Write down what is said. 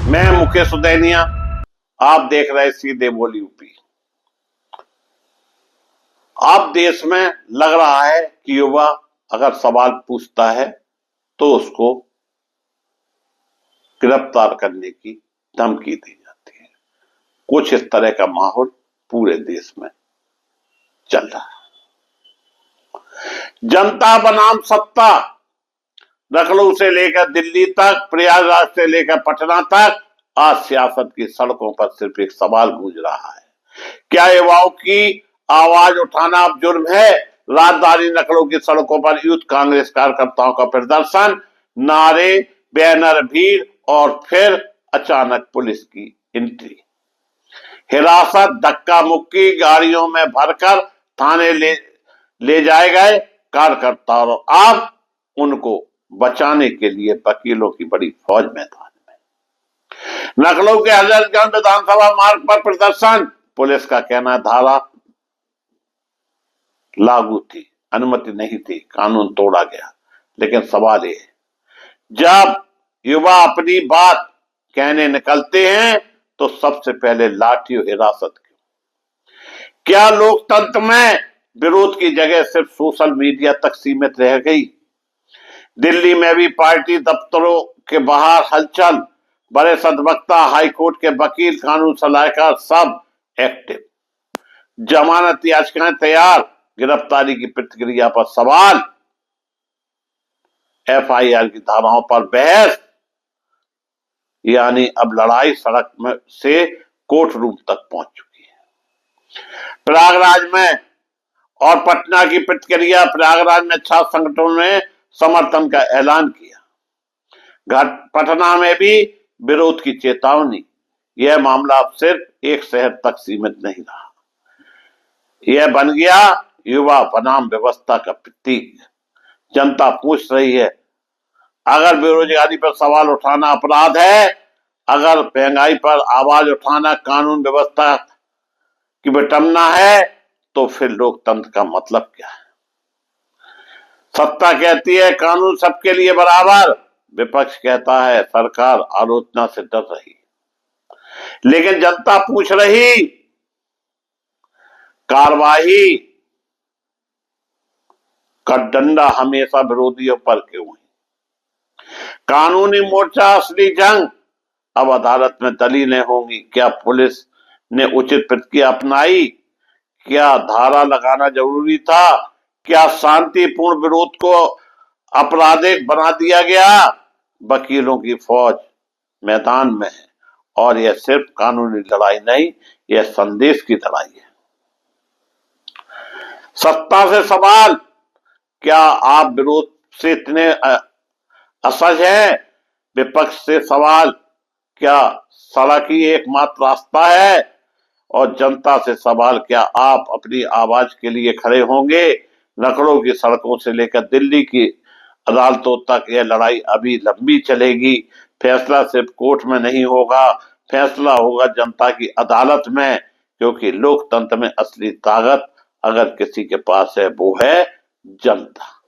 मैं मुकेश उदैनिया, आप देख रहे सीधे बोली यूपी। अब देश में लग रहा है कि युवा अगर सवाल पूछता है तो उसको गिरफ्तार करने की धमकी दी जाती है। कुछ इस तरह का माहौल पूरे देश में चल रहा है। जनता बनाम सत्ता, लखनऊ से लेकर दिल्ली तक, प्रयागराज से लेकर पटना तक, आज सियासत की सड़कों पर सिर्फ एक सवाल गूंज रहा है, क्या युवाओं की आवाज उठाना अब जुर्म है? राजधानी लखनऊ की सड़कों पर यूथ कांग्रेस कार्यकर्ताओं का प्रदर्शन, नारे, बैनर, भीड़ और फिर अचानक पुलिस की एंट्री, हिरासत, धक्का मुक्की, गाड़ियों में भरकर थाने ले जाए गए कार्यकर्ता और अब उनको बचाने के लिए वकीलों की बड़ी फौज मैदान में। लखनऊ के हजरतगंज विधानसभा मार्ग पर प्रदर्शन, पुलिस का कहना धारा लागू थी, अनुमति नहीं थी, कानून तोड़ा गया। लेकिन सवाल ये है, जब युवा अपनी बात कहने निकलते हैं तो सबसे पहले लाठी और हिरासत क्यों? क्या लोकतंत्र में विरोध की जगह सिर्फ सोशल मीडिया तक सीमित रह गई? दिल्ली में भी पार्टी दफ्तरों के बाहर हलचल, बड़े सदवक्ता, हाईकोर्ट के वकील, कानून सलाहकार सब एक्टिव, जमानत याचिकाएं तैयार, गिरफ्तारी की प्रतिक्रिया पर सवाल, एफआईआर की धाराओं पर बहस, यानी अब लड़ाई सड़क में से कोर्ट रूम तक पहुंच चुकी है। प्रयागराज में और पटना की प्रतिक्रिया, प्रयागराज में 6 संगठनों ने समर्थन का ऐलान किया, पटना में भी विरोध की चेतावनी। यह मामला अब सिर्फ एक शहर तक सीमित नहीं रहा, यह बन गया युवा बनाम व्यवस्था का प्रतीक। जनता पूछ रही है, अगर बेरोजगारी पर सवाल उठाना अपराध है, अगर महंगाई पर आवाज उठाना कानून व्यवस्था की विटंबना है, तो फिर लोकतंत्र का मतलब क्या है? सत्ता कहती है कानून सबके लिए बराबर, विपक्ष कहता है सरकार आलोचना से डर रही। लेकिन जनता पूछ रही, कार्रवाई का डंडा हमेशा विरोधियों पर क्यों है? कानूनी मोर्चा असली जंग, अब अदालत में दलीलें होंगी। क्या पुलिस ने उचित प्रतिक्रिया अपनाई? क्या धारा लगाना जरूरी था? क्या शांतिपूर्ण विरोध को आपराधिक बना दिया गया? वकीलों की फौज मैदान में है और यह सिर्फ कानूनी लड़ाई नहीं, यह संदेश की लड़ाई है। सत्ता से सवाल, क्या आप विरोध से इतने असहज हैं? विपक्ष से सवाल, क्या सड़क ही एकमात्र रास्ता है? और जनता से सवाल, क्या आप अपनी आवाज के लिए खड़े होंगे? लखनऊ की सड़कों से लेकर दिल्ली की अदालतों तक यह लड़ाई अभी लंबी चलेगी। फैसला सिर्फ कोर्ट में नहीं होगा, फैसला होगा जनता की अदालत में, क्योंकि लोकतंत्र में असली ताकत अगर किसी के पास है वो है जनता।